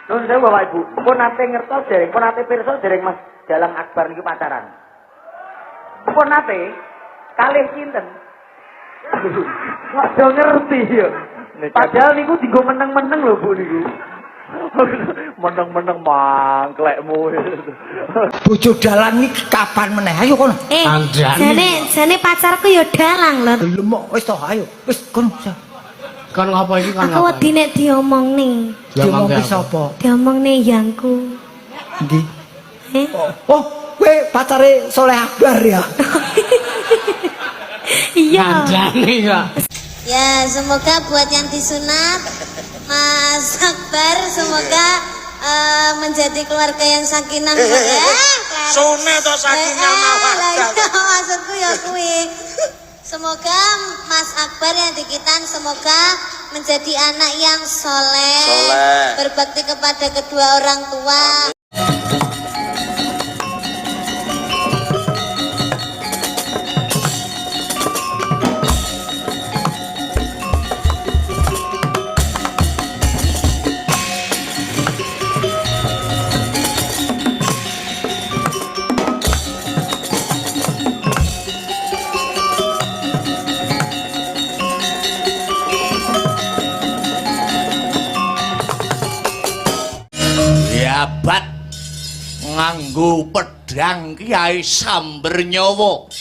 Nuwun sewu Bapak Ibu. Pun nate ngertos dereng, pun nate pirsa dereng Mas Dalang Akbar niku pacaran. Pun nate kalih kinten. Kok do ngerti ya. Padahal niku dienggo meneng-meneng lho Bu niku. Meneng-meneng mangklekmu. Bojo dalang iki kapan meneh? Ayo kono. Jane pacarku ya dalang lho. Lemok wis to, ayo. Wis kono. Kon ngapa iki kon? Aku wedi nek diomongne. Diomongke sapa? Diomongne yangku. Ndi? Oh, kowe pacare Soleh Akbar ya. Iya. Kandhane kok. Ya, semoga buat yang disunat Mas Akbar semoga menjadi keluarga yang sakinah ya. Sunat atau sakinah mawaddah. Maksudku ya kuwi. Semoga Mas Akbar yang dikitan semoga menjadi anak yang soleh, berbakti kepada kedua orang tua. Jabat nganggo pedang Kiai Samber nyawa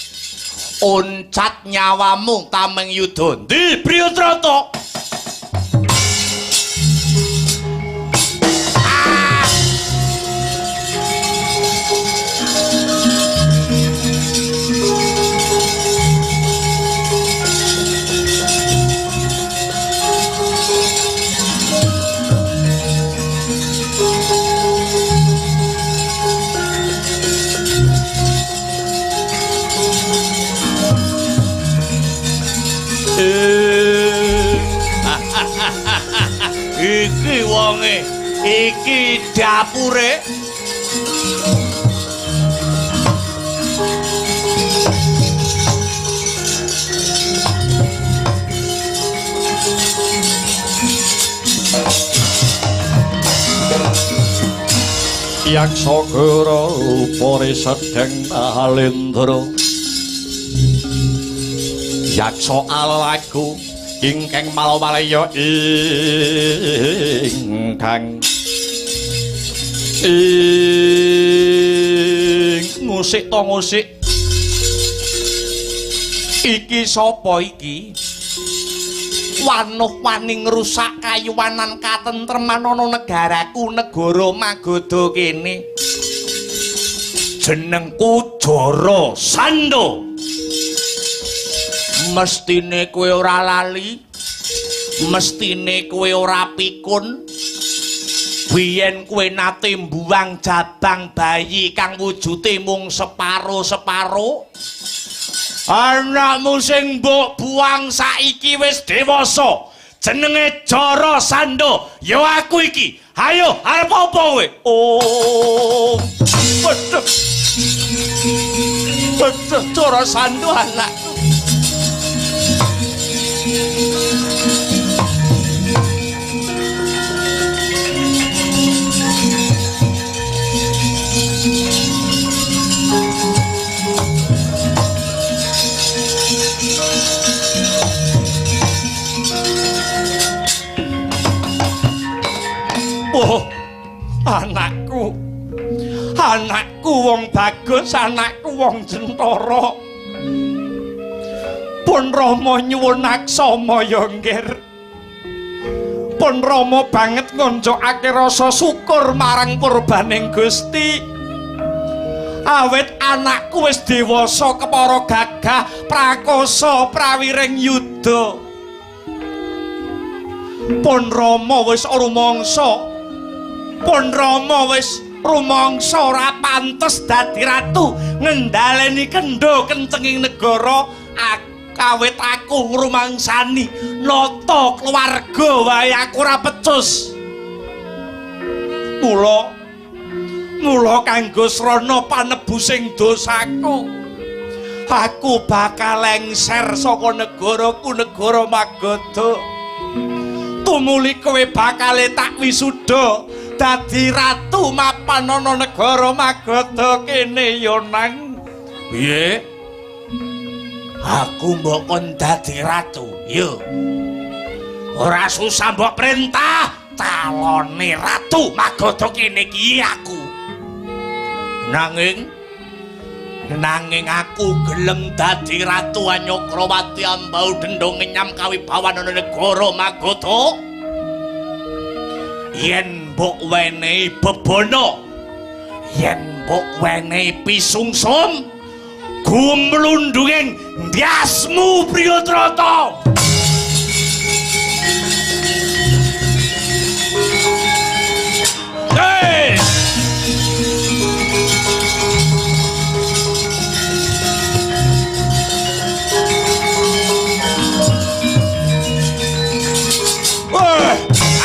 oncat nyawamu tameng yudha ndi Priyotrata iki wonge iki dapure Yaksa Guru upane sedeng alendra Yaksa alaku ingkang malawalaya ingkang musik to musik iki sapa iki wanuh-waning ngrusak kayuwanan katentreman ana negaraku negara Magoda kene jenengku Jara Sanda mestine kowe ora lali mestine kowe ora pikun biyen kowe nate mbuwang jabang bayi kang wujude mung separo-separo anakmu sing mbok buang saiki wis dewasa jenenge Jara Sanda ya aku iki ayo arep apa kowe oh betul Jara Sanda anakku oh anakku wong bagus anakku wong jentara pun Rama nyuwun aksama ya nggir pun Rama banget ngonjokake rasa syukur marang purbaning Gusti awit anakku wis dewasa kepara gagah prakosa prawiring yuda pun Rama wis rumangsa pun Rama wis rumangsa ora pantes dadi ratu ngendhaleni kendha kencenging negara kawit aku ngrumangsani nata keluarga wae aku ora pecus mula kanggo srana panebusing dosaku aku bakal lengser saka negaraku negara Magoda tumuli kowe bakal tak wisuda dadi ratu mapan ana negara Magadha kene ya nang. Piye? Aku mbok kon dadi ratu. Yo. Ora susah mbok perintah, calone ratu Magadha kene iki aku. Nanging aku gelem dadi ratu Anyokrawati ambau dendho ngenyam kawibawan ana negara Magadha. Yen mbok wenehi bebono, yen mbok wenehi pisungsum, gumlundunging ndyasmu Priyadrata. Hey!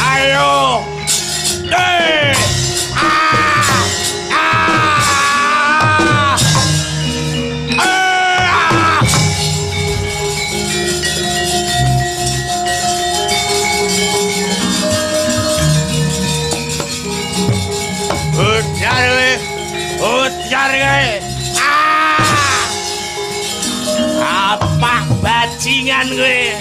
Ayo! Hey! Apa bajingan gue?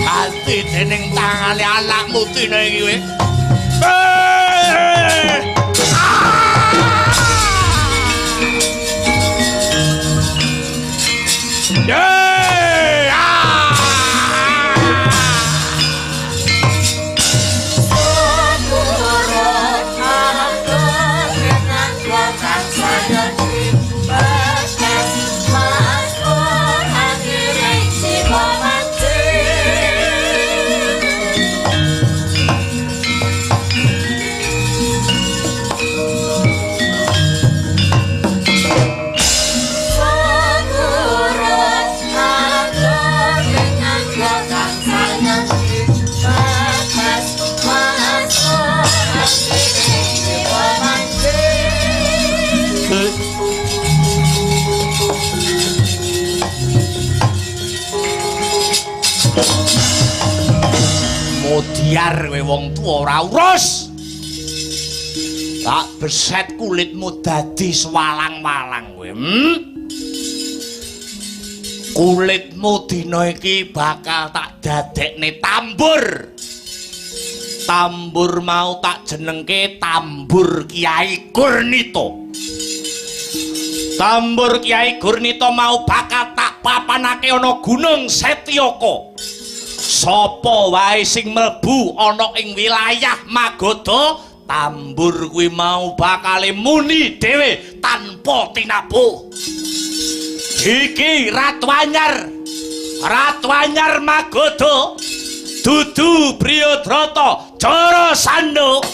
Mati dening tangane anakmu dina iki kowe. Modiar kowe wong tuwa ora urus. Tak beset kulitmu dadi swalang-walang kowe. Kulitmu dina iki bakal tak dadekne tambur. Tambur mau tak jenengke tambur Kiai Gurnita. Tambur Kiai Gurnita mau bakal tak papanake ana Gunung Setyaka. Sapa wae sing mlebu ana ing wilayah Magadha, tambur kuwi mau bakal muni dhewe tanpa tinabuh. Iki Ratu Anyar. Ratu Anyar Magadha dudu Priyadrata Jarasandha.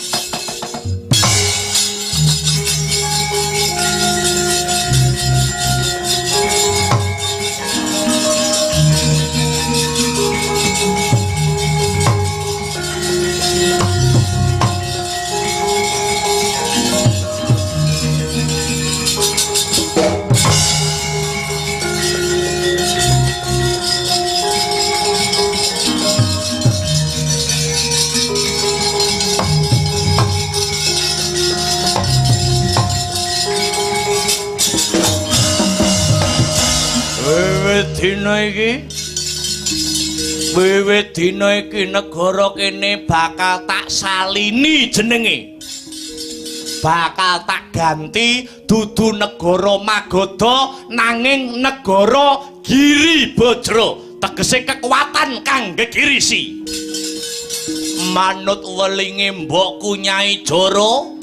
Wiwit dina iki negara kene bakal tak salini jenenge. Bakal tak ganti dudu negara Magadha nanging negara Giribajra, tegese kekuatan kang gegirisi. Manut welinge mbokku Nyai Jara,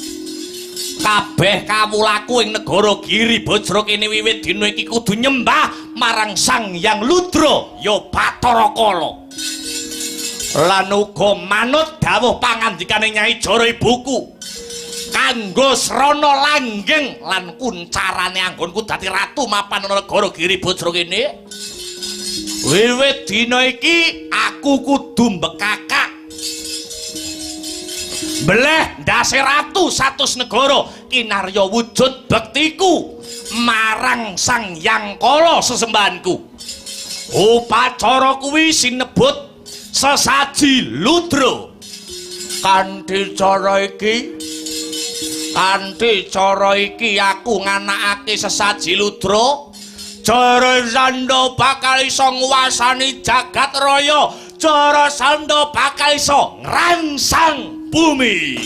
kabeh kawulaku ing negara Giribajra kene wiwit dina iki kudu nyembah marang Sang Hyang Ludra ya Bathara Kala. Lan uga manut dawuh pangandikane Nyai Jara ibuku. kanggo srana langgeng lan kuncarane anggonku dadi ratu mapan negara Giribajra kene. Wiwit dina iki aku kudu mbekakak Bleh ndase ratu satus negara kinarya wujud bektiku marang Sang Hyang Kala sesembahanku. Upacara kuwi sinebut sesaji ludra. Kanthi cara iki aku nganakake sesaji ludra. Jarasandha bakal iso nguwasani jagat raya. Jarasandha bakal iso ngrangsang bumi.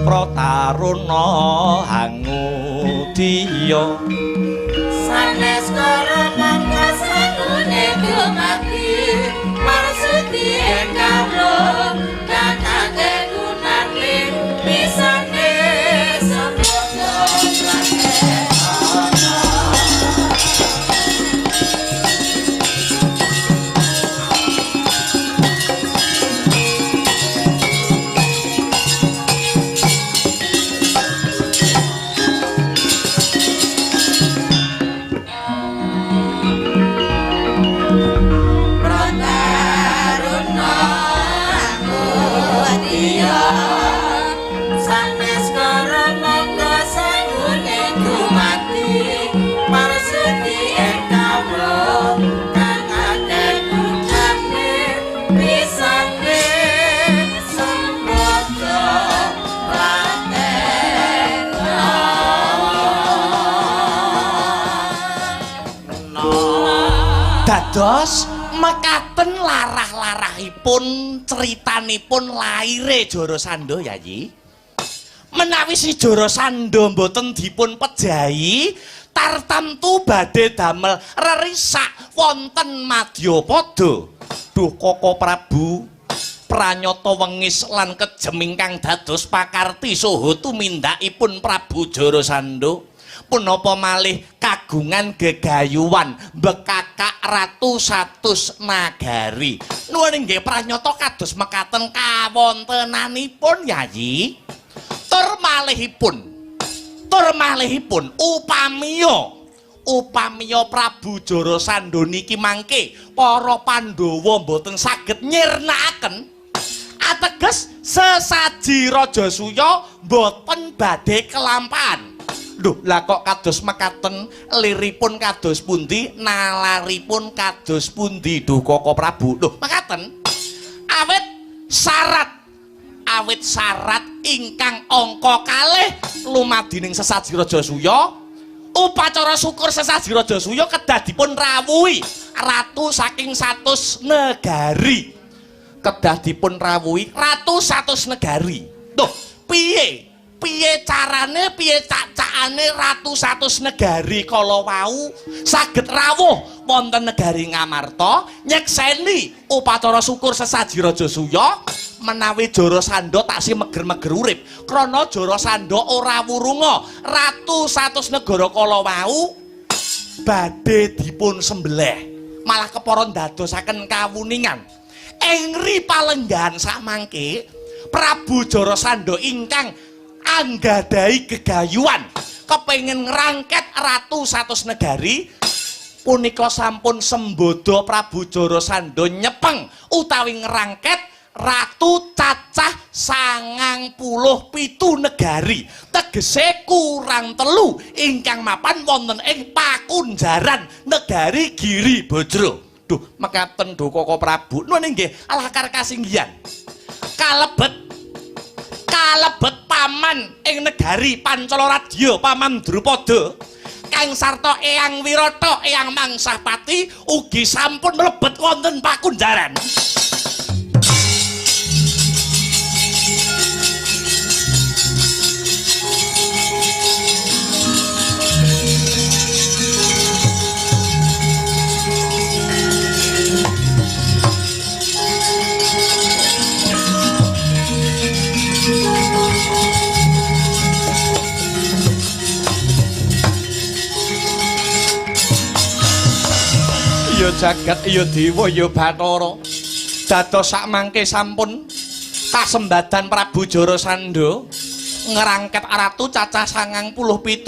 Protaruna hangudiya sanes karo mangka sangune dumati marsudi engkalo kakake gunane pisane semoga dados mekaten larah-larahipun critanipun laire Jarasandha Yayi. Menawi si Jarasandha mboten dipun pejahi tartamtu badhe damel rerisak wonten Madyapada. Duh Koko Prabu pranyata wengis lan kejem ingkang dados pakarti saha tumindakipun Prabu Jarasandha. Punapa malih kagungan gegayuhan bekakak ratu satus nagari. Nuwun inggih pranyata kados mekaten kawontenanipun Yayi. Tur malihipun upamiya Prabu Jarasandha niki mangke para Pandhawa mboten saged nyirnakaken ateges sesaji Rajasuya mboten badhe kelampahan. Duh, lah kok kados mekaten liripun kados pundi, nalaripun kados pundi Duh Koko Prabu. Duh, mekaten. Awit syarat ingkang angka kalih lumadining sesaji Rajasuya, upacara syukur sesaji Rajasuya kedah dipun rawuhi ratu saking 100 negari. Kedah dipun rawuhi ratu 100 negari. Duh, piye carane piye cacakane ratu 100 negari kala wau saged rawuh wonten negari Ngamarta nyekseni upacara syukur sesaji Rajasuya menawi Jarasandha taksih meger-meger urip krana Jarasandha ora wurunga ratu 100 negara kala wau badhe dipun sembelih malah kepara ndadosaken kawuningan ing ri palenggahan samangke Prabu Jarasandha ingkang anggadhahi gegayuhan kepengin ngrangket ratu satus negari punika sampun sembada Prabu Jarasandha nyepeng utawi ngrangket ratu cacah 97 negari tegese kurang telu ingkang mapan wonten ing pakunjaran negari Giri Bajra. Duh mekaten Duh Koko Prabu nuwun nggih alakar kasinggihan kalebet paman ing negari Pancalaradya Paman Drupada kang sarta Eyang Wirata Eyang Mangsahpati ugi sampun mlebet wonten pakunjaran. Ya jagat ya dewa ya Bathara dados sakmangke sampun kasembadan Prabu Jarasandha ngrangket ratu cacah 97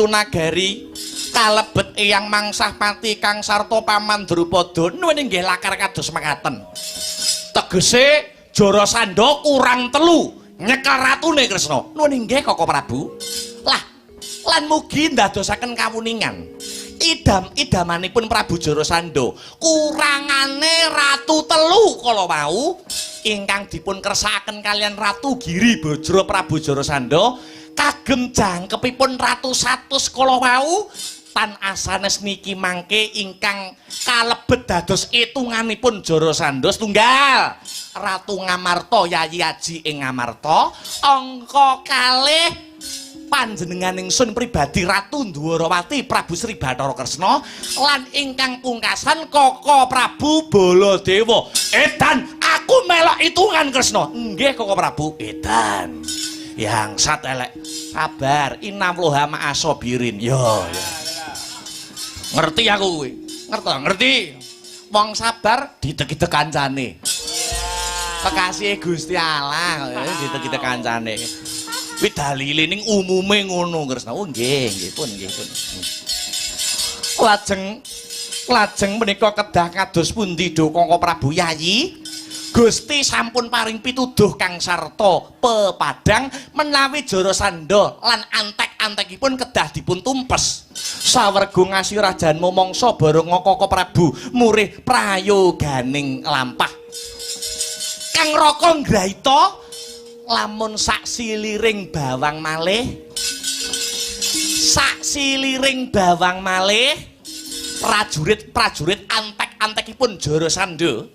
nagari kalebet Eyang Mangsahpati kang sarta Paman Drupada nuwun inggih lakar kados mekaten tegese Jarasandha kurang telu nyekel ratune Kresna nuwun inggih Koko Prabu lah lan mugi ndadosaken kawuningan idamanipun Prabu Jarasandha kurangane ratu telu kala wau ingkang dipun kersakaken kalian Ratu Giri Bajra Prabu Jarasandha kagem jangkepipun ratu 100 kala wau tan asanes niki mangke ingkang kalebet dados itunganipun Jarasandha setunggal Ratu Ngamarta Yayi Aji ing Ngamarta angka kalih panjenengan ingsun pribadi Ratu Ndwarawati Prabu Sri Bathara Kresna lan ingkang pungkasan Koko Prabu Baladewa. Edan aku melok itungan Kresna. Nggih Koko Prabu. Edan. Yang satelek kabar inamloha ma'asobirin. Yo. Ngerti aku kuwi. Ngerti. Wong sabar ditek-itek kancane. Kekasih Gusti Allah ditek-itek kancane. Kuwi dalile ning umume ngono Kresna. Oh nggih pun. Lajeng menika kedah kados pundi Duh Koko Prabu Yayi? Gusti sampun paring pituduh kang sarta pepadang menawi Jarasandha lan antek-antekipun kedah dipun tumpes. Sawerga ngasirajan momongso bareng Koko Prabu murih prayoganing lampah. Kang Raka nggraita lamun sak siliring bawang malih prajurit antek-antekipun Jarasandha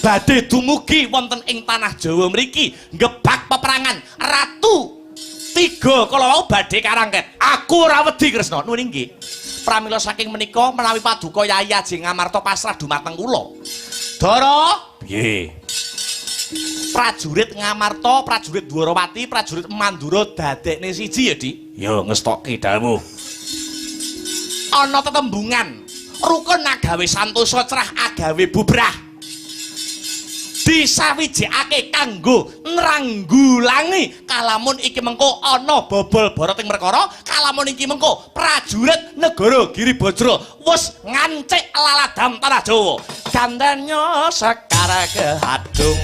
badhe dumugi wonten ing tanah Jawa mriki ngebak peperangan ratu 3 kala wau badhe karangket. Aku ora wedi Kresna nuwun inggih pramila saking menika menawi paduka Yayi Aji Ngamarta pasrah dumateng kula Dara piye prajurit Ngamarta, prajurit Dwarawati, prajurit Mandura dadekne siji ya, Dik. Ya ngestokke dawuh. Ana tetembungan, rukun agawe santosa cerah agawe bubrah. Disawijikake kanggo nranggulangi kalamun iki mengko ana bobol boro ing perkara, kalamun iki mengko prajurit negara Giri Bajra wis ngancik laladam tanah Jawa. Gandanya sekara kehadung.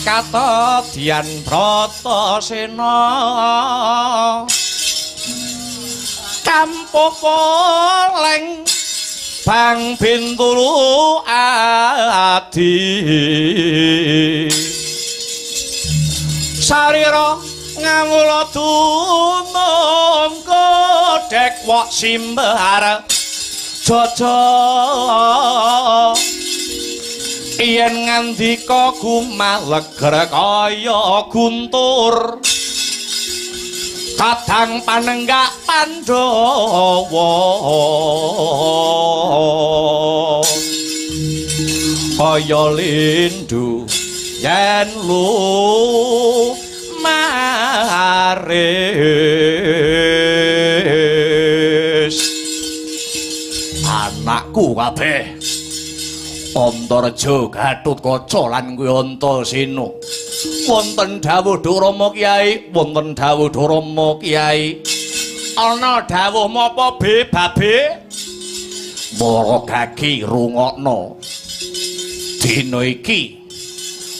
katodyan Bratasena kampuh poleng bang bintulu adi sarira ngamula tumung kodhek wok simbar jaja yen ngandika gumaleger kaya guntur kadang panenggak Pandhawa kaya lindu yen maris anakku kabeh Antareja Gatotkaca lan kuwi Antasena wonten dawuh Rama Kyai wonten dawuh Rama Kyai ana dawuh mapa be babe para gagi rungokno dina iki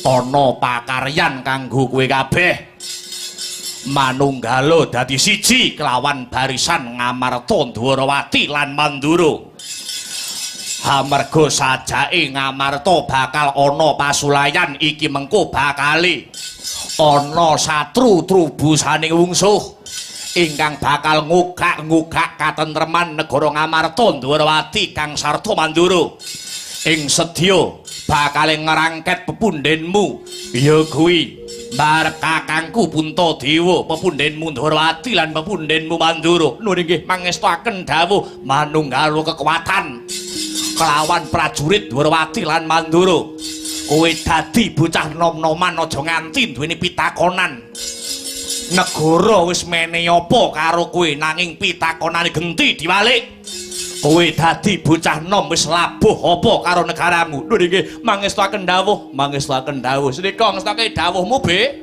ana pakaryan kanggo kowe kabeh manunggala dadi siji kelawan barisan Ngamarta Dwarawati lan Mandura amarga sajake Ngamarta bakal ana pasulayan iki mengko bakale ana satru trubusaning wungsuh ingkang bakal ngugak katentreman negara Ngamarta Dwarawati kang sarta Mandura ing sedya bakal ngerangket pepundhenmu ya kuwi marep kakangku Puntadewa pepundhenmu Dwarawati lan pepundhenmu Mandura nuwun inggih mangestaken dawuh manunggal kekuatan kelawan prajurit Dwarawati lan Mandura kowe dadi bocah nom-noman aja nganti duweni pitakonan negara wis menehi apa karo kowe nanging pitakonane genti diwalik kowe dadi bocah nom wis labuh apa karo negaramu lho nggih mangestaken dawuh sedika ngestake dawuhmu be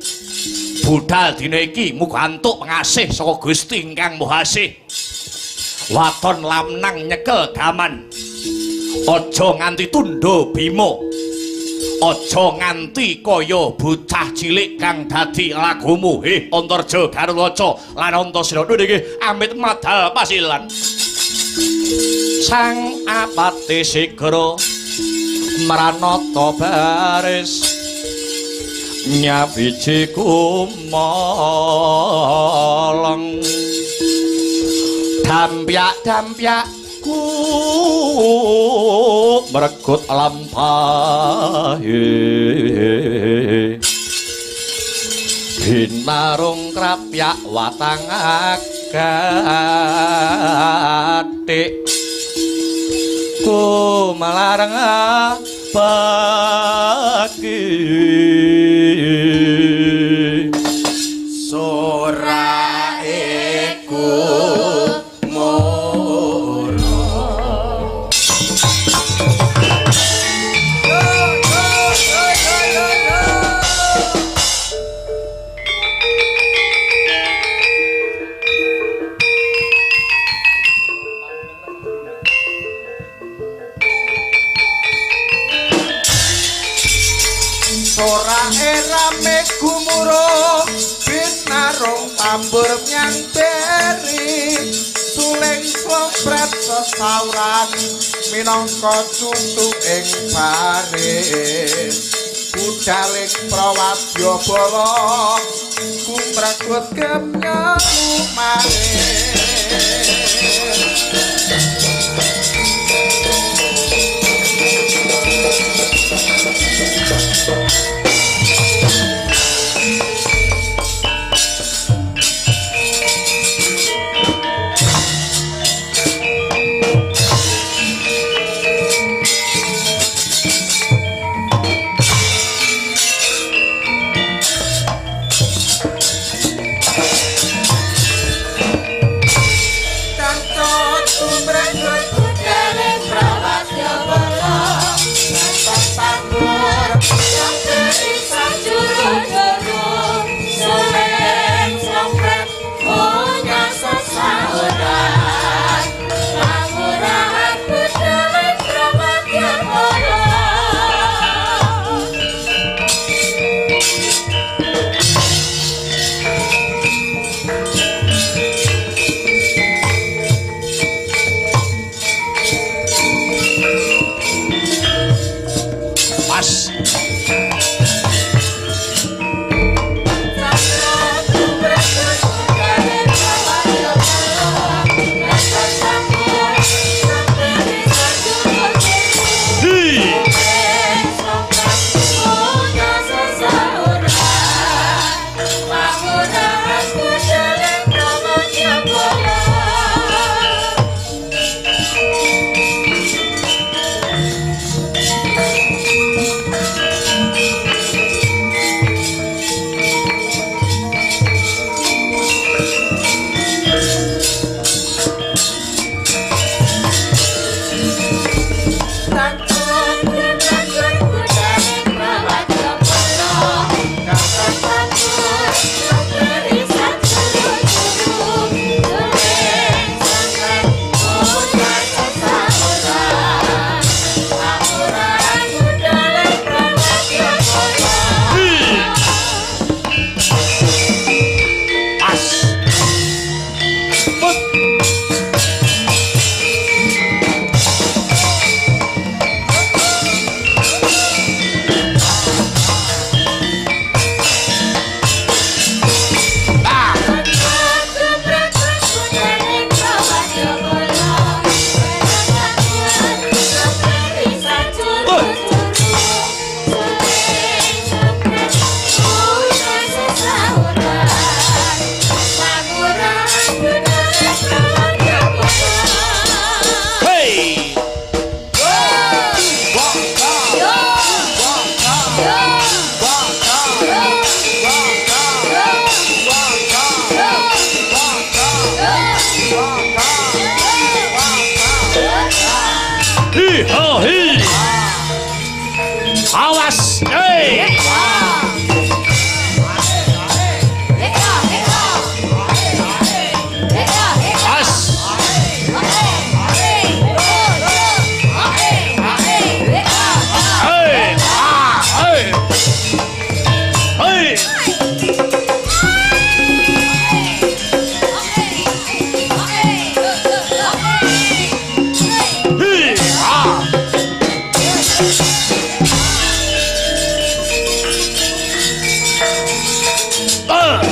budal dina iki muga antuk pengasih saka Gusti ingkang Maha Asih waton lamnang nyekel gaman aja nganti tundha Bima aja nganti kaya bocah cilik kang dadi lagumu Antareja Gatotkaca lan Antasena nggih amit madal pasilan sang apati sigra mranata baris nyawiji kumolong dampyak meregut lampahe binarung krapyak watang agatik ku melarang bagi soraeku rame gumuruh binarung tambur nyang beri suling slompret sesauran minangka cutu ing baris budaling prawadya bala kumregut gemnya Go!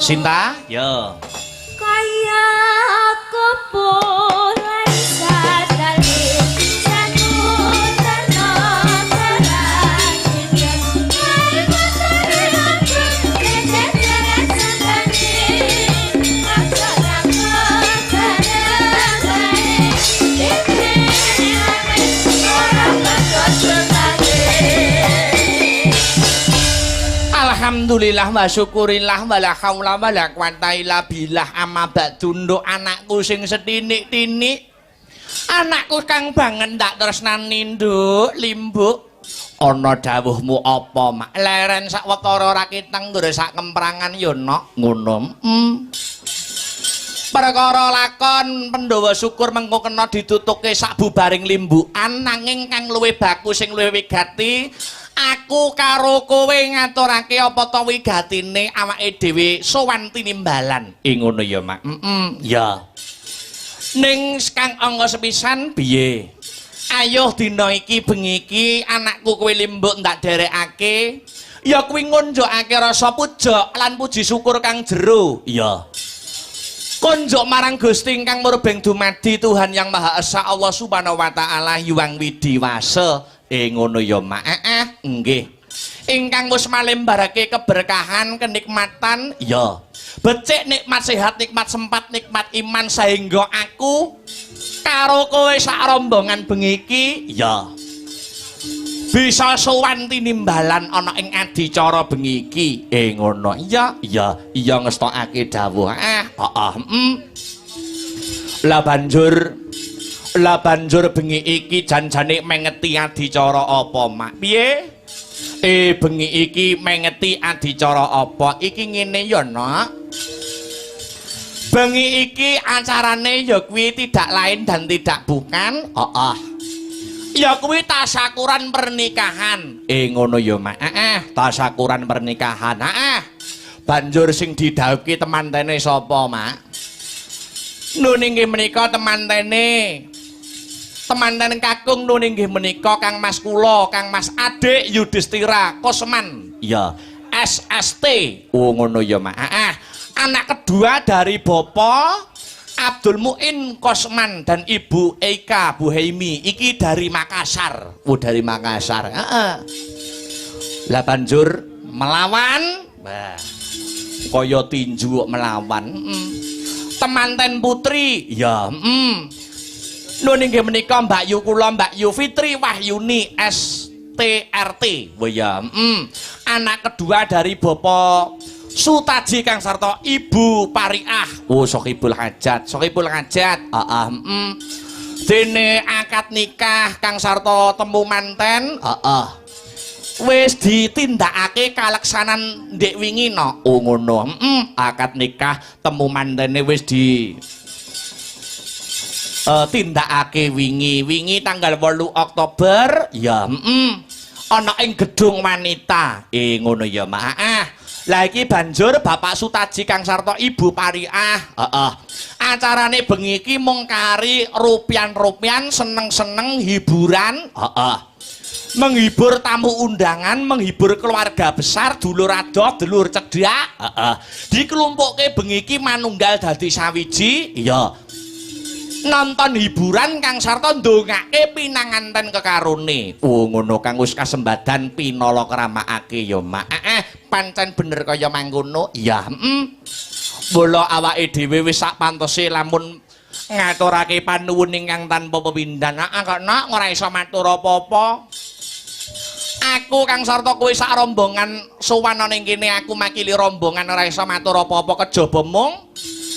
Sinta, yo. Kaya aku boleh sadari satu tenang terang Hai materi aku Kejajaran sekali Maksudnya keterangan Ini orang berkosong Alhamdulillah wa syukurillah wa la haula wa la quwata illa billah amma ba'du anakku sing setinik-tinik anakku kang banget ndak tresnani nduk limbuk ana dawuhmu apa mak leren sak watara ora kiteng ndur sak kemprangan yo nok ngono perkara lakon Pandhawa syukur mengko kena ditutuke sak bubaring limbukan nanging kang luwih baku sing luwih wigati aku karo kowe ngaturake apa to wigatine awake dhewe sowan tinimbalan ngono ya mak ya ning kang angga sepisan piye ayo dina iki bengi iki anakku kowe limbuk ndak derekake ya kuwi ngunjukake rasa puja lan puji syukur kang jero ya konjok marang Gusti ingkang murbeng dumadi Tuhan yang Maha Esa Allah Subhanahu wa taala Hyang Widiwasa ngono ya mak nggih ingkang wis malembarake keberkahan kenikmatan ya becik nikmat sehat nikmat sempat nikmat iman sehingga aku karo kowe sak rombongan bengi iki ya bisa sowan tinimbalan ana ing adicara bengi iki ngono iya ngestokake dawuh lah banjur bengi iki janjane mengeti adicara apa mak piye bengi iki mengeti adicara apa iki ngene ya nak bengi iki acarane ya kuwi tidak lain dan tidak bukan ya kuwi tasyakuran pernikahan ngono ya mak tasyakuran pernikahan banjur sing didhawuhi temantene sapa mak nun inggih menika temanten kakung nun inggih menika Kang Mas kula Kang Mas Adik Yudhistira Kosman ya SST ngono ya mak anak kedua dari Bapak Abdul Muin Kosman dan Ibu Eika Bu Heimi iki dari Makassar dari Makassar lah banjur melawan kaya tinju melawan temanten putri ya nun inggih menika Mbak Yu kula Mbak Yu Fitri Wahyuni STRT ya anak kedua dari Bapak Sutaji Kang sarta Ibu Pariah Sohibul Hajat dene akad nikah Kang sarta temu manten wis ditindakake kaleksanan ndek wingi no ngono akad nikah temu mantene wis di tindakake wingi tanggal 8 Oktober ya ana ing gedung wanita ngono ya mak lah iki banjur Bapak Sutaji Kang sarta Ibu Pariah acarane bengi iki mung kari rupian-rupian seneng-seneng hiburan menghibur tamu undangan menghibur keluarga besar dulur adoh dulur cedhak dikelumpukke bengi iki manunggal dadi sawiji ya nonton hiburan Kang sarta ndongake pinanganten kekarone ngono Kang wis kasembadan pinala kramakake ya mak pancen bener kaya mangkono ya bola awake dhewe wis sak pantese lamun ngaturake panuwun ingkang tanpa pepindhan kok nak ora iso matur apa-apa aku Kang sarta kowe sak rombongan sowan ning kene aku makili rombongan ora iso matur apa-apa kejaba mung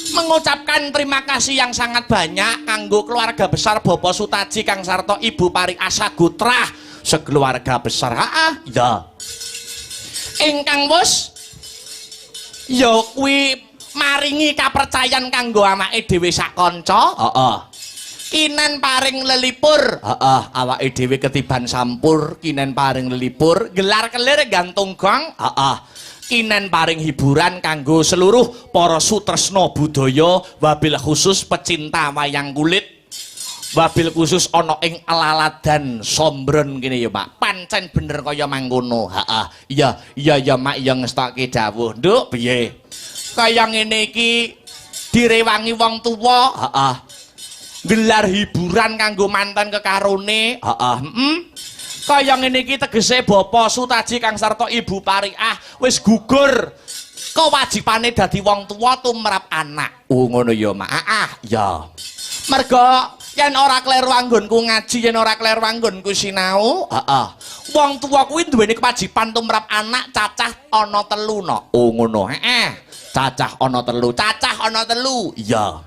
mengucapkan terima kasih yang sangat banyak kanggo keluarga besar Bapak Sutaji Kang sarta Ibu Pariah Sagutrah sekeluarga besar ya ingkang wis ya kuwi maringi kapercayan kanggo anake dhewe sak kanca kinen paring lelipur awake dhewe ketiban sampur kinen paring lelipur gelar kelir gantung gong kinen paring hiburan kanggo seluruh para sutresna budaya wabil khusus pecinta wayang kulit wabil khusus ana ing Alaladan Sombron kene ya Mak pancen bener kaya mangkono iya mak ya ngestokke dawuh nduk piye kaya ngene iki direwangi wong tuwa, heeh. Gelar hiburan kanggo mantan kekarone, heeh. Kaya ngene iki tegese Bapak Sutaji kang sarta Ibu Pariah wis gugur kewajibane dadi wong tuwa tumrap anak. Oh ngono ya, Mak. Ya. Merga yen ora kleru anggonku ngaji, yen ora kleru anggonku sinau, heeh. Wong tuwa kuwi duweni kewajiban tumrap anak cacah ana 3 no. Oh ngono, Cacah ana 3, cacah ana 3. Iya.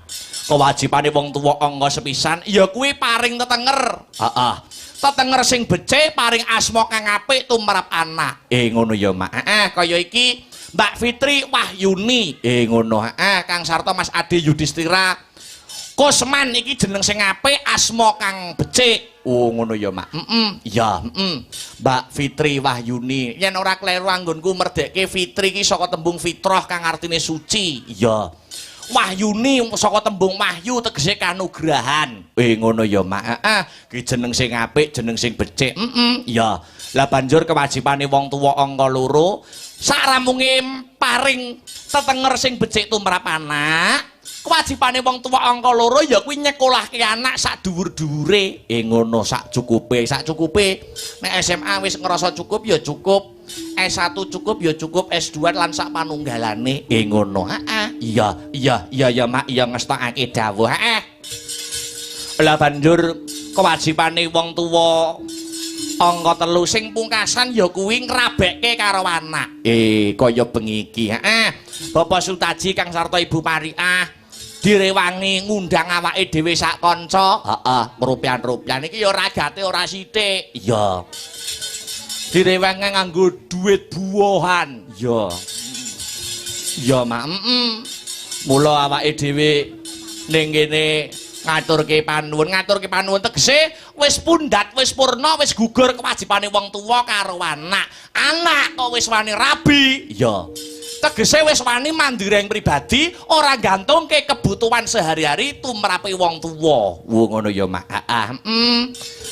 Kewajibane wong tuwa angka sepisan ya kuwi paring tetenger. Heeh. Tetenger sing becik paring asma kang apik tumrap anak. Ngono ya, Mak. Kaya iki Mbak Fitri Wahyuni. Ngono. Kang sarta Mas Ade Yudhistira Kusman iki jeneng sing apik, asma kang becik. Oh ngono ya, Mak. Ya, Mbak Fitri Wahyuni. Yen ora kleru anggonku merdekke Fitri iki saka tembung fitrah kang artine suci. Ya. Wahyuni saka tembung wahyu tegese kanugrahan. Ngono ya, Mak. Ki jeneng sing apik, jeneng sing becik. Ya. Lah banjur kewajibane wong tuwa angka 2 saramunge paring tetenger sing becik tumrap anak. Kewajibane wong tuwa angka 2 ya kuwi nyekolahke anak sak dhuwur-dhuwure. Ngono sak cukupe. Nek SMA wis ngerasa cukup ya cukup. S1 cukup ya cukup, S2 lan sak panunggalane. Ngono. Iya Mak, iya ngestokake dawuh. Lah banjur kewajibane wong tuwa angka 3 sing pungkasan ya kuwi ngrabekke karo anak. Kaya bengi iki. Bapak Sutaji kang sarta Ibu Pariah direwangi ngundang awake dhewe sak kanca. Rupiah-rupiah iki ya ragate ora sithik. Ya. Direwangi nganggo duit buahan. Ya. Ya, Mak. Mula awake dhewe ning kene ngaturke panuwun tegese wis pundhat, wis purna, wis gugur kewajibane wong tuwa karo anak. Anak kok wis wani rabi. Ya. Tegese wis wani mandiri pribadi, ora gantungke kebutuhan sehari-hari tumrape wong tuwa. Ngono ya, Mak.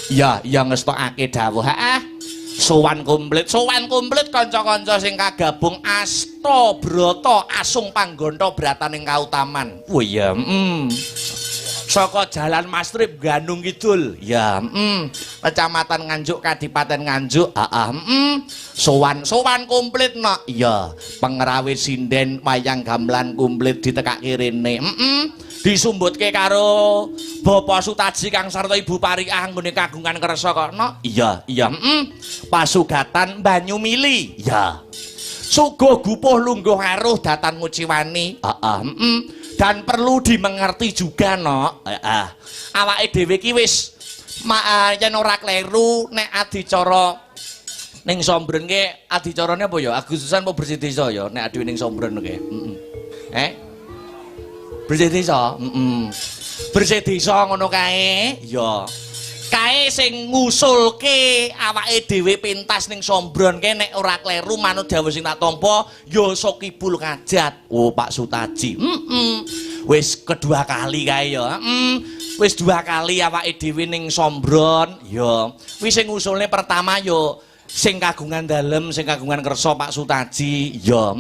Ya ngestokake dawuh. Sowan komplit kanca-kanca sing kagabung asta brata asung panggonta brataning kautaman. Oh iya, saka Jalan Mastrip Gandung Kidul. Ya, Kecamatan Nganjuk, Kadipaten Nganjuk. Sowan komplit no. Ya, pengerawit sinden wayang gamelan komplit ditekake rene. Disumbutke karo Bapak Sutaji kang sarta Ibu Pariah anggone kagungan kersa kono. Iya. Pasugatan Banyumili. Ya. Suguh gupuh lungguh aruh datan nguciwani. Dan perlu dimengerti juga no. Awake dhewe iki wis yen ora kleru nek adicara ning Sombren ke adicarane apa ya? Agustusan apa bersih desa ya nek adewe ning Sombren ke. Bersih desa? Bersih desa ngono kae. Ya. Kae sing ngusulke awake dhewe pentas ning Sombron ke nek ora kleru manut dawuh sing tak tampa ya Sokibul Kajat. Oh, Pak Sutaji. Wis kedua kali kae ya. Wis 2 kali awake dhewe ning Sombron. Ya. Wis sing ngusulne pertama ya sing kagungan dalem, sing kagungan kersa Pak Sutaji. Ya.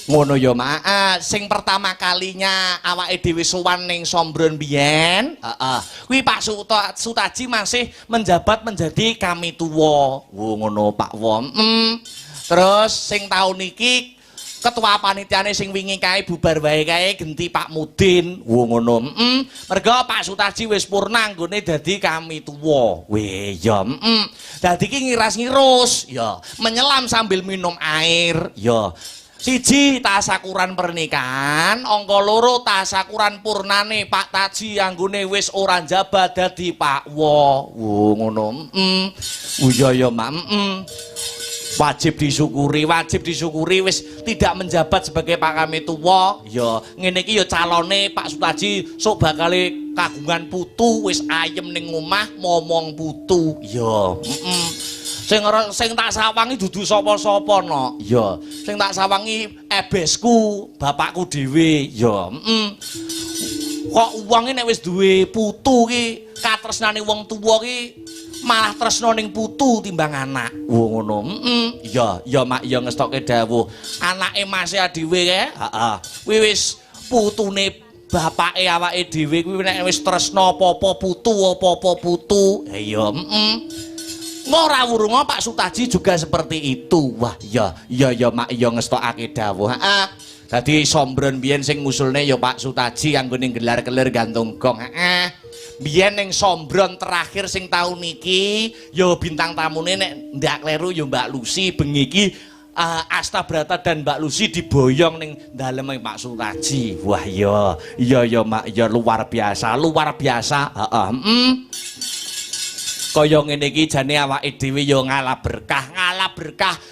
Ngono ya, Mak. Sing pertama kalinya awake dhewe sowan ning Sombron biyen, kuwi Pak Sutaji masih menjabat menjadi kami tuwa. Oh ngono Pak Wom. Terus sing taun iki ketua panitiane sing wingi kae bubar wae kae genti Pak Mudin. Oh ngono. Merga Pak Sutaji wis purna anggone dadi kami tuwa. Weh ya. Dadi iki ngiras-ngirus ya, menyelam sambil minum air ya. 1 tasakuran pernikahan, angka 2 tasakuran purnane Pak Taji anggone wis ora njabat dadi Pak Wo. Oh ngono. Iya ya, Mak. Wajib disyukuri wis tidak menjabat sebagai Pak Kami Tuwa. Ya, ngene iki ya calone Pak Sutaji sok bakale kagungan putu wis ayem ning omah momong putu. Ya, Sing tak sawangi dudu sapa-sapa no. Ya, sing tak sawangi ebesku, bapakku dhewe. Ya, Kok wonge nek wis duwe putu ki, katresnane wong tuwa ki malah tresno ning putu timbang anak. Wo ngono. Ya mak ya ngestokke dawuh. Anake Mas dhewe kae, heeh. Kuwi wis putune bapake awake dhewe kuwi nek wis tresno apa-apa putu. Ya ora wurunga Pak Sutaji juga seperti itu. Wah, ya mak ya ngestokake dawuh. Heeh. Dadi sombron biyen sing ngusulne ya Pak Sutaji anggone gelar-gelar gantung gong. Heeh. Biyen ning sombron terakhir sing taun niki ya bintang tamune nek ndak kleru ya Mbak Lucy bengi iki Astabrata dan Mbak Lucy diboyong ning daleme Pak Sutaji. Wah ya mak ya luar biasa. Heeh. Kaya ngene iki jane awake dhewe ya ngalah berkah.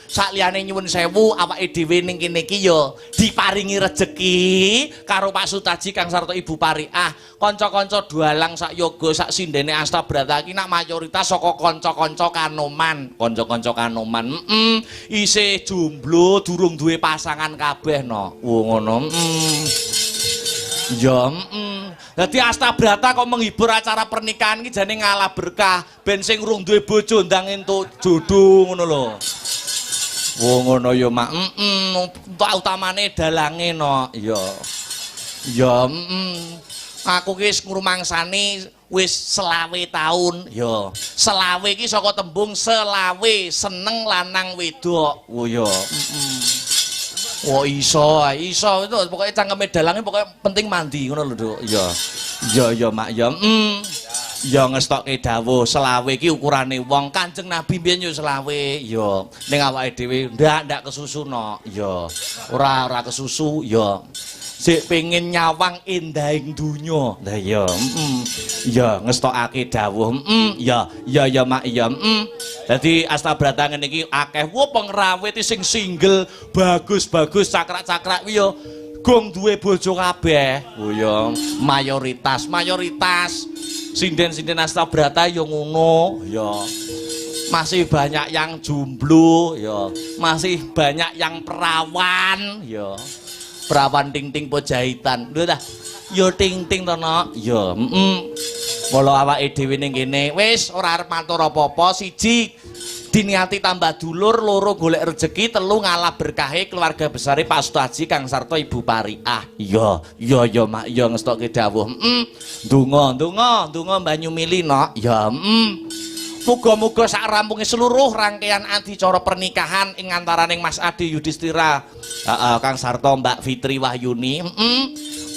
Sakliyane nyuwun sewu awake dhewe ning kene iki ya diparingi rejeki karo Pak Sutaji Kang Sarta Ibu Pariah. Kanca-kanca dalang sak yoga sak sindene Astabrata iki nak mayoritas saka kanca-kanca Kanoman. Isih jomblo durung duwe pasangan kabeh no. Ngono. Ya, dadi Astabrata kok menghibur acara pernikahan iki jane ngalah berkah, ben sing urung duwe bojo ndang entuk jodoh ngono lho. Ngono ya mak. Utamane dalange no. Ya, aku ki wis ngrumangsani wis 20 taun. Ya, 20 iki saka tembung selawe, seneng lanang wedok. Oh ya. Oh iso itu pokoknya cangkeme dalange pokoknya penting mandi ngono lho Duk. Ya mak ya. Ya ngestokke dawuh 20 iki ukurane wong Kanjeng Nabi mbiyen yo 20 ya. Ning awake dhewe ndak kesusu no. Ya. Ora kesusu ya. Sik pengen nyawang endahing donya. Lah ya. Ya ngestokake dawuh. Ya mak ya. Dadi Astabrata ngene iki akeh pengrawit sing single bagus-bagus cakrak-cakrak kuwi ya gong duwe bojo kabeh. Oh ya mayoritas sinden-sinden Astabrata ya ngono ya. Masih banyak yang jomblo ya, masih banyak yang perawan ya. Perawan ting-ting pojahitan. Lho ta. Ya ting-ting to no. Ya Mula awake dhewe ning kene wis ora arep matur apa-apa. Siji diniati tambah dulur, loro golek rejeki, telu ngalah berkahe keluarga besare Pak Sutaji Kang Sarta Ibu Pariah. Ya mak ya ngestokke dawuh. Ndonga banyu mili no. Ya muga-muga sak rampunge seluruh rangkaian adicara pernikahan ing antaraning Mas Adi Yudhistira, Kang Sarta Mbak Fitri Wahyuni.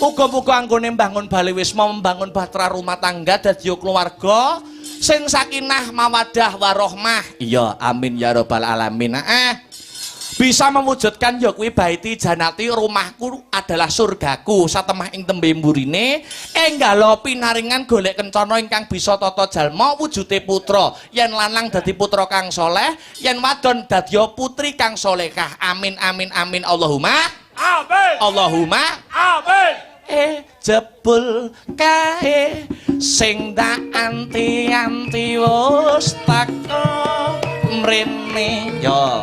Muga-muga anggone mbangun Bali Wisma membangun bahtera rumah tangga dadi keluarga sing sakinah mawaddah warahmah. Iya, amin ya rabbal alamin. Bisa mewujudkan ya kuwi baiti janati, rumahku adalah surgaku, satemah ing tembe mburine enggalo pinaringan golek kencana ingkang bisa tata jalma wujude putra, yen lanang dadi putra kang soleh, yen wadon dadi putri kang solehah. Amin amin amin Allahumma amin. Allahumma amin. Jebul kae sing dak anti-anti wis teko mrene ya.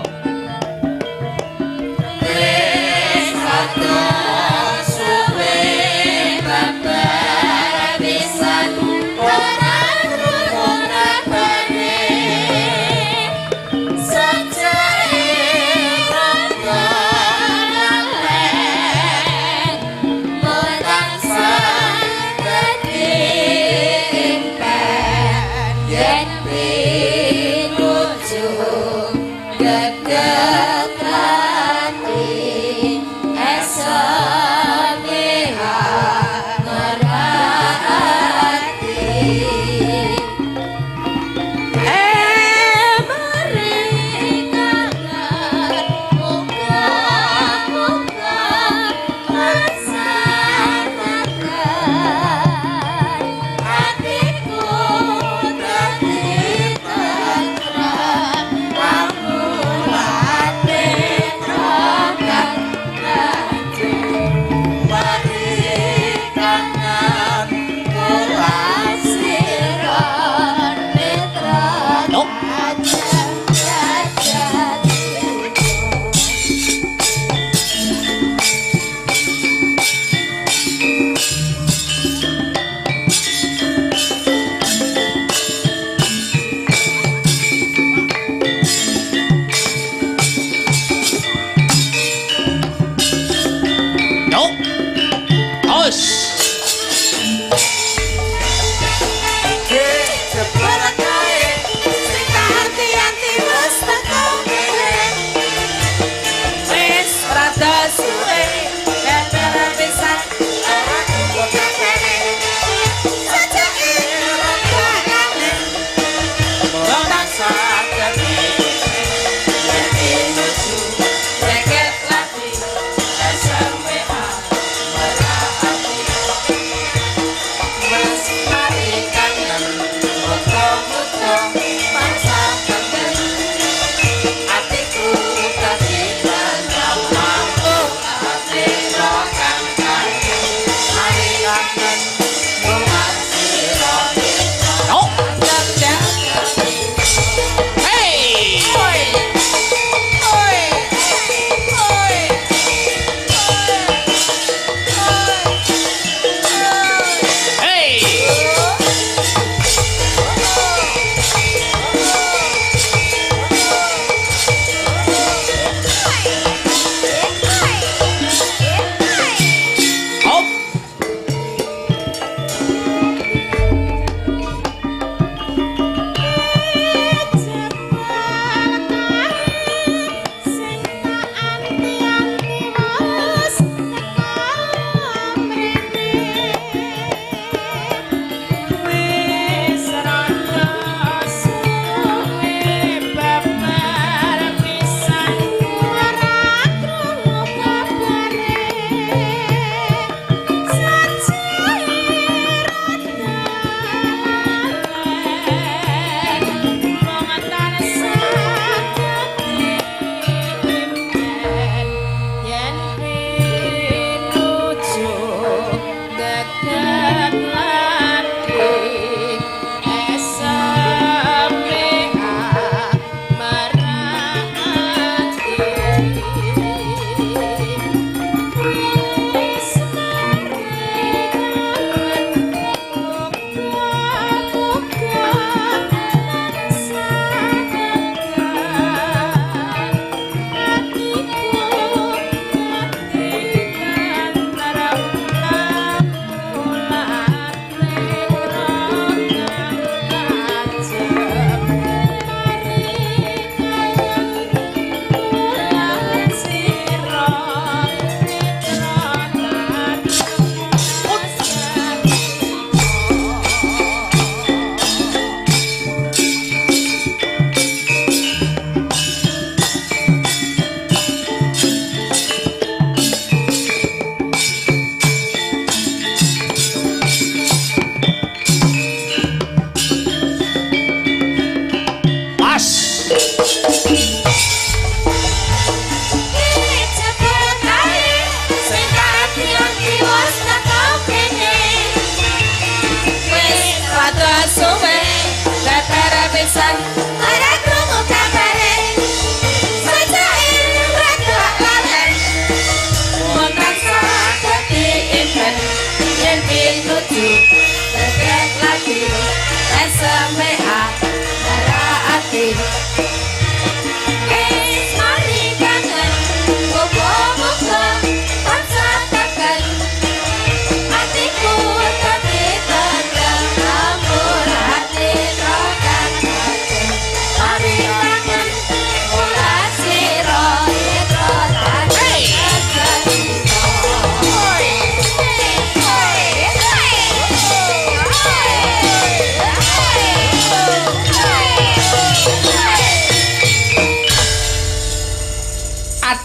Gegep hati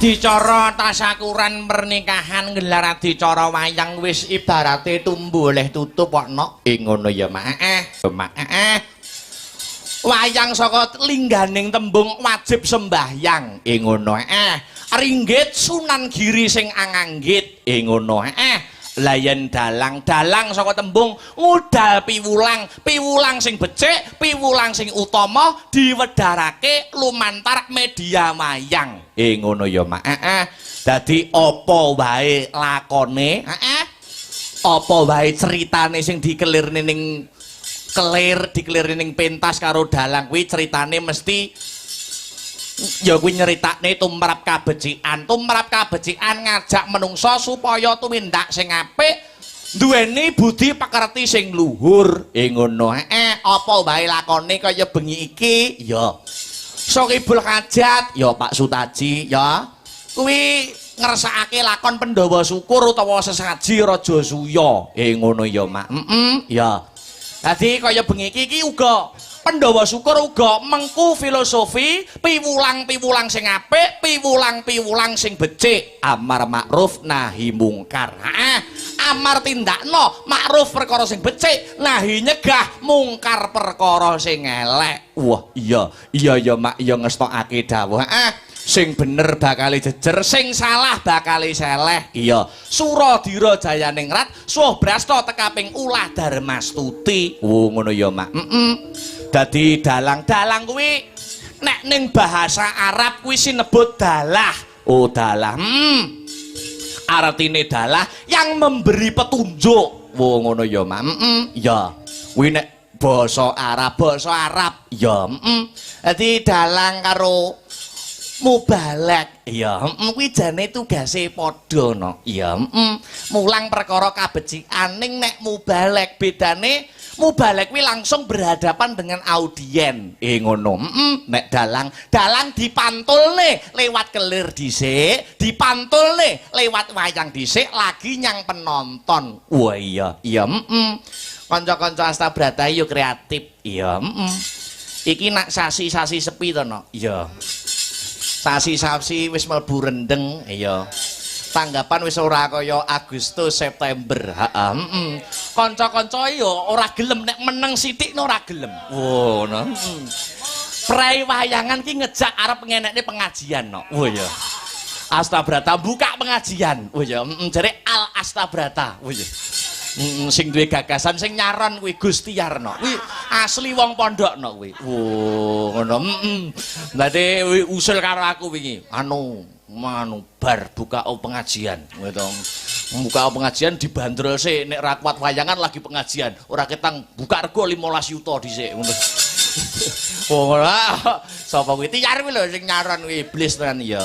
Adicara tasakuran pernikahan gelar adicara wayang wis ibarate tumbuh oleh tutup kok nok. Ngono ya, Mak. Wayang saka lingganing tembung wajib sembahyang. Ngono. Ringgit Sunan Giri sing anganggit. Ngono. Layan dalang saka tembung ngudal piwulang sing becik, piwulang sing utama diwedharake lumantar media wayang. Ngono ya, Mak. Dadi apa wae lakone, apa wae ceritane sing dikelirne ning dikelirne pentas karo dalang kuwi ceritane mesti ya kuwi nyeritakne tumrap kabecikan ngajak menungso supaya tumindak sing apik duweni budi pekerti sing luhur. Ngono. Apa wae lakone kaya bengi iki ya Sokibul Hajat ya Pak Sutaji ya kuwi ngersakake lakon Pandhawa Syukur utawa sesaji Raja Suya. Ngono ya, Mak. Ya. Dadi kaya bengi iki uga Pandhawa Syukur uga mengku filosofi piwulang sing apik, piwulang sing becik, amar makruf nahi mungkar. Amar tindakno makruf perkara sing becik, nahi nyegah mungkar perkara sing elek. Wah, iya ya, Mak, ya ngestokake dawuh. Sing bener bakal jejer, sing salah bakal seleh. Iya, Suradira Jayaning Rat, Subrasta tekaping ulah Darmastuti. Ngono ya, Mak. Dadi dalang kuwi nek ning bahasa Arab kuwi sinebut dalah. Oh, dalah. Artine dalah yang memberi petunjuk. Ngono ya, Mak. Ya. Kuwi nek basa Arab ya. Dadi dalang karo mubalek ya kuwi jane tugase padha no ya mulang perkara kabecikan ning nek mubalek bedane mubalek kuwi langsung berhadapan dengan audien ngono nek dalang dipantulne lewat kelir dhisik dipantulne lewat wayang dhisik lagi nyang penonton. Wah iya kanca-kanca Astabrata yo kreatif ya iki nak sasi sepi to no ya sasi wis mlebu rendeng ya tanggapan wis ora kaya Agustus September. Kanca-kanca ya ora gelem nek meneng sithik ora gelem. Ngono. Prai wayangan ki ngejak arep ngenekne pengajian no. Oh ya. Astabrata buka pengajian. Oh ya, jare Al Astabrata. Oh ya. Sing duwe gagasan sing nyaron kuwi Gusti Yarno. Kuwi asli wong pondokno kuwi. Oh, ngono. Dadi usul karo aku wingi. Anu bar buka pengajian gitu. Buka pengajian dibanderol sik nek ra kuat wayangan lagi pengajian. Ora ketang buka rego 15 yuta dhisik ngono. Oh, ora. Sapa kuwi tiyar kuwi lho sing nyaron kuwi iblis tenan ya.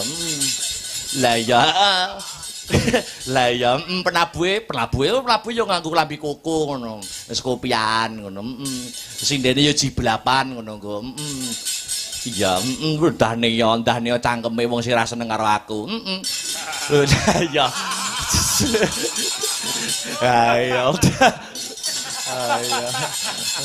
Lah ya. Lah ya penabuhe yo nganggo klambi koko ngono. Wis kopian ngono. Sing dene yo jiblapan ngono nggo. Iya, ndahne yo cangkeme wong sing ra seneng karo aku. Ya. Ayo. Ayo.